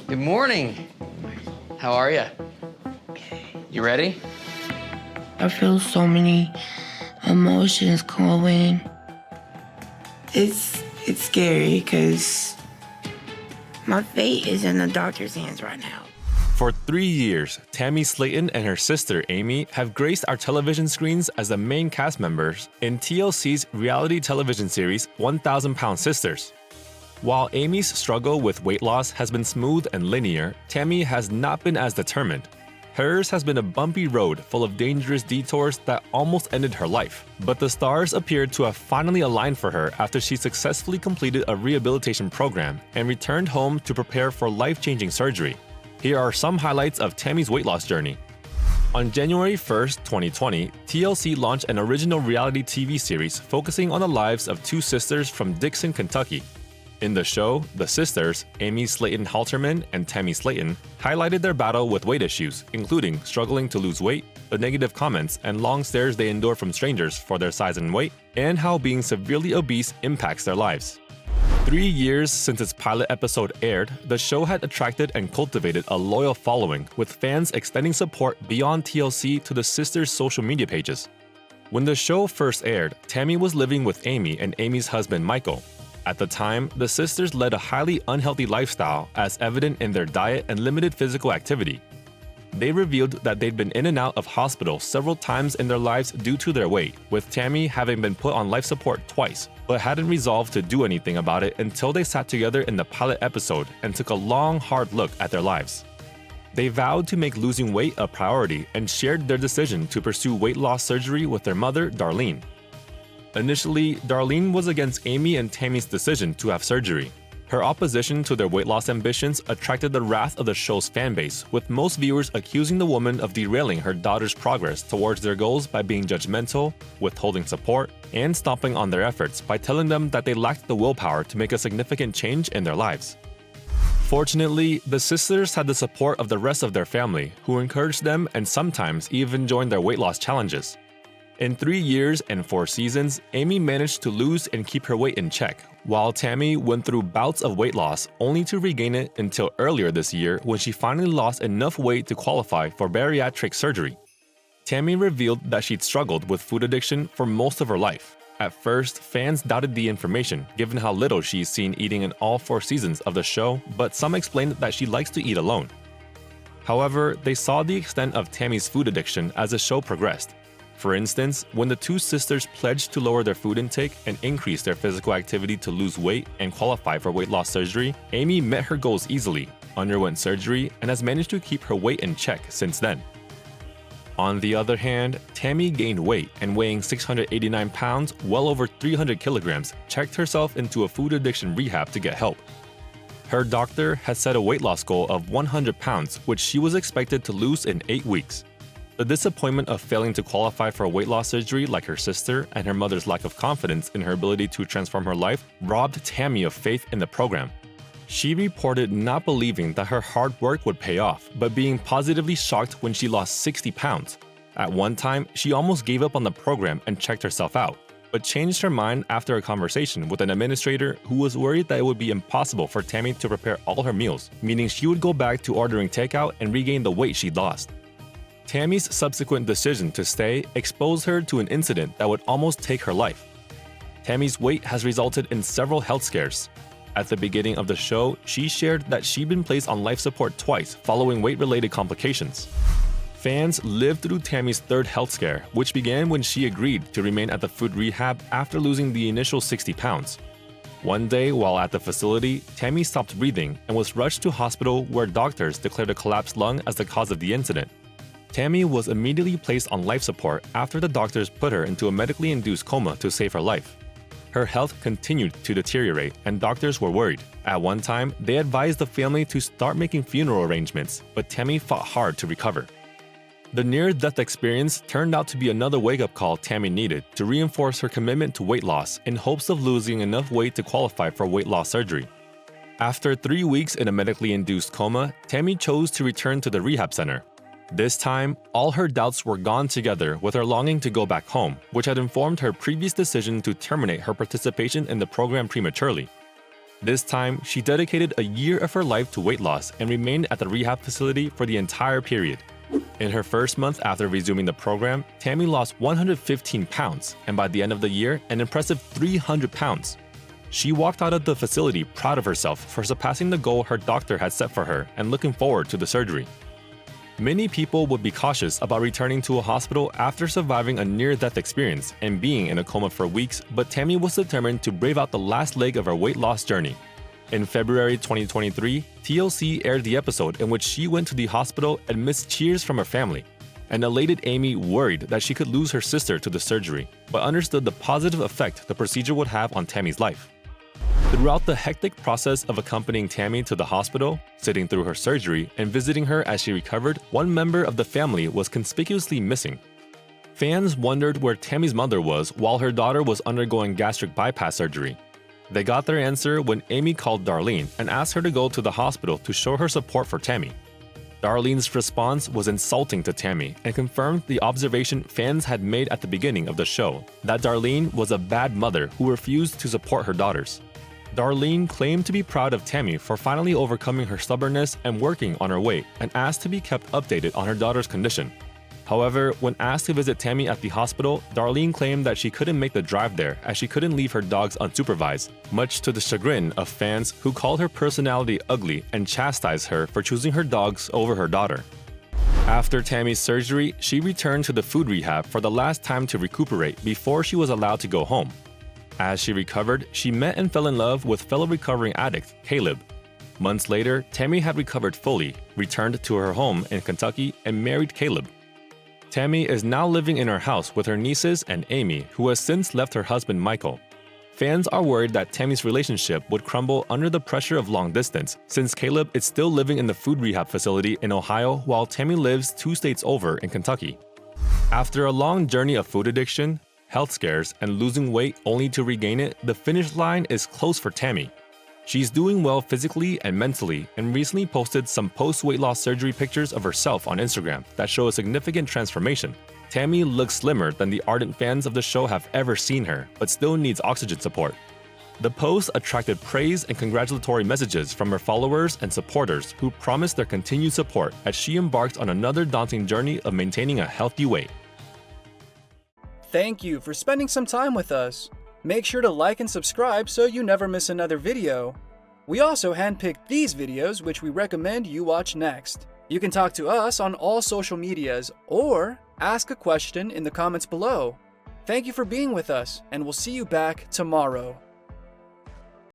Good morning. How are you? You ready? I feel so many emotions going. It's scary because my fate is in the doctor's hands right now. For 3 years, Tammy Slaton and her sister Amy have graced our television screens as the main cast members in TLC's reality television series 1,000 Pound Sisters. While Amy's struggle with weight loss has been smooth and linear, Tammy has not been as determined. Hers has been a bumpy road full of dangerous detours that almost ended her life. But the stars appeared to have finally aligned for her after she successfully completed a rehabilitation program and returned home to prepare for life-changing surgery. Here are some highlights of Tammy's weight loss journey. On January 1st, 2020, TLC launched an original reality TV series focusing on the lives of two sisters from Dixon, Kentucky. In the show, the sisters, Amy Slaton Halterman and Tammy Slaton, highlighted their battle with weight issues, including struggling to lose weight, the negative comments and long stares they endure from strangers for their size and weight, and how being severely obese impacts their lives. 3 years since its pilot episode aired, the show had attracted and cultivated a loyal following, with fans extending support beyond TLC to the sisters' social media pages. When the show first aired, Tammy was living with Amy and Amy's husband Michael. At the time, the sisters led a highly unhealthy lifestyle, as evident in their diet and limited physical activity. They revealed that they'd been in and out of hospital several times in their lives due to their weight, with Tammy having been put on life support twice, but hadn't resolved to do anything about it until they sat together in the pilot episode and took a long, hard look at their lives. They vowed to make losing weight a priority and shared their decision to pursue weight loss surgery with their mother, Darlene. Initially, Darlene was against Amy and Tammy's decision to have surgery. Her opposition to their weight loss ambitions attracted the wrath of the show's fanbase, with most viewers accusing the woman of derailing her daughter's progress towards their goals by being judgmental, withholding support, and stomping on their efforts by telling them that they lacked the willpower to make a significant change in their lives. Fortunately, the sisters had the support of the rest of their family, who encouraged them and sometimes even joined their weight loss challenges. In 3 years and 4 seasons, Amy managed to lose and keep her weight in check, while Tammy went through bouts of weight loss only to regain it until earlier this year when she finally lost enough weight to qualify for bariatric surgery. Tammy revealed that she'd struggled with food addiction for most of her life. At first, fans doubted the information, given how little she's seen eating in all 4 seasons of the show, but some explained that she likes to eat alone. However, they saw the extent of Tammy's food addiction as the show progressed. For instance, when the two sisters pledged to lower their food intake and increase their physical activity to lose weight and qualify for weight loss surgery, Amy met her goals easily, underwent surgery, and has managed to keep her weight in check since then. On the other hand, Tammy gained weight and, weighing 689 pounds, well over 300 kilograms, checked herself into a food addiction rehab to get help. Her doctor had set a weight loss goal of 100 pounds, which she was expected to lose in 8 weeks. The disappointment of failing to qualify for a weight loss surgery like her sister and her mother's lack of confidence in her ability to transform her life robbed Tammy of faith in the program. She reported not believing that her hard work would pay off, but being positively shocked when she lost 60 pounds. At one time, she almost gave up on the program and checked herself out, but changed her mind after a conversation with an administrator who was worried that it would be impossible for Tammy to prepare all her meals, meaning she would go back to ordering takeout and regain the weight she'd lost. Tammy's subsequent decision to stay exposed her to an incident that would almost take her life. Tammy's weight has resulted in several health scares. At the beginning of the show, she shared that she'd been placed on life support twice following weight-related complications. Fans lived through Tammy's third health scare, which began when she agreed to remain at the food rehab after losing the initial 60 pounds. One day, while at the facility, Tammy stopped breathing and was rushed to hospital where doctors declared a collapsed lung as the cause of the incident. Tammy was immediately placed on life support after the doctors put her into a medically induced coma to save her life. Her health continued to deteriorate and doctors were worried. At one time, they advised the family to start making funeral arrangements, but Tammy fought hard to recover. The near-death experience turned out to be another wake-up call Tammy needed to reinforce her commitment to weight loss in hopes of losing enough weight to qualify for weight loss surgery. After 3 weeks in a medically induced coma, Tammy chose to return to the rehab center. This time, all her doubts were gone together with her longing to go back home, which had informed her previous decision to terminate her participation in the program prematurely. This time, she dedicated a year of her life to weight loss and remained at the rehab facility for the entire period. In her first month after resuming the program, Tammy lost 115 pounds, and by the end of the year, an impressive 300 pounds. She walked out of the facility proud of herself for surpassing the goal her doctor had set for her and looking forward to the surgery. Many people would be cautious about returning to a hospital after surviving a near-death experience and being in a coma for weeks, but Tammy was determined to brave out the last leg of her weight loss journey. In February 2023, TLC aired the episode in which she went to the hospital amidst cheers from her family. An elated Amy worried that she could lose her sister to the surgery, but understood the positive effect the procedure would have on Tammy's life. Throughout the hectic process of accompanying Tammy to the hospital, sitting through her surgery, and visiting her as she recovered, one member of the family was conspicuously missing. Fans wondered where Tammy's mother was while her daughter was undergoing gastric bypass surgery. They got their answer when Amy called Darlene and asked her to go to the hospital to show her support for Tammy. Darlene's response was insulting to Tammy and confirmed the observation fans had made at the beginning of the show, that Darlene was a bad mother who refused to support her daughters. Darlene claimed to be proud of Tammy for finally overcoming her stubbornness and working on her weight, and asked to be kept updated on her daughter's condition. However, when asked to visit Tammy at the hospital, Darlene claimed that she couldn't make the drive there as she couldn't leave her dogs unsupervised, much to the chagrin of fans who called her personality ugly and chastised her for choosing her dogs over her daughter. After Tammy's surgery, she returned to the food rehab for the last time to recuperate before she was allowed to go home. As she recovered, she met and fell in love with fellow recovering addict, Caleb. Months later, Tammy had recovered fully, returned to her home in Kentucky, and married Caleb. Tammy is now living in her house with her nieces and Amy, who has since left her husband Michael. Fans are worried that Tammy's relationship would crumble under the pressure of long distance, since Caleb is still living in the food rehab facility in Ohio while Tammy lives 2 states over in Kentucky. After a long journey of food addiction, health scares, and losing weight only to regain it, the finish line is close for Tammy. She's doing well physically and mentally, and recently posted some post-weight loss surgery pictures of herself on Instagram that show a significant transformation. Tammy looks slimmer than the ardent fans of the show have ever seen her, but still needs oxygen support. The post attracted praise and congratulatory messages from her followers and supporters who promised their continued support as she embarks on another daunting journey of maintaining a healthy weight. Thank you for spending some time with us. Make sure to like and subscribe so you never miss another video. We also handpicked these videos which we recommend you watch next. You can talk to us on all social medias or ask a question in the comments below. Thank you for being with us, and we'll see you back tomorrow.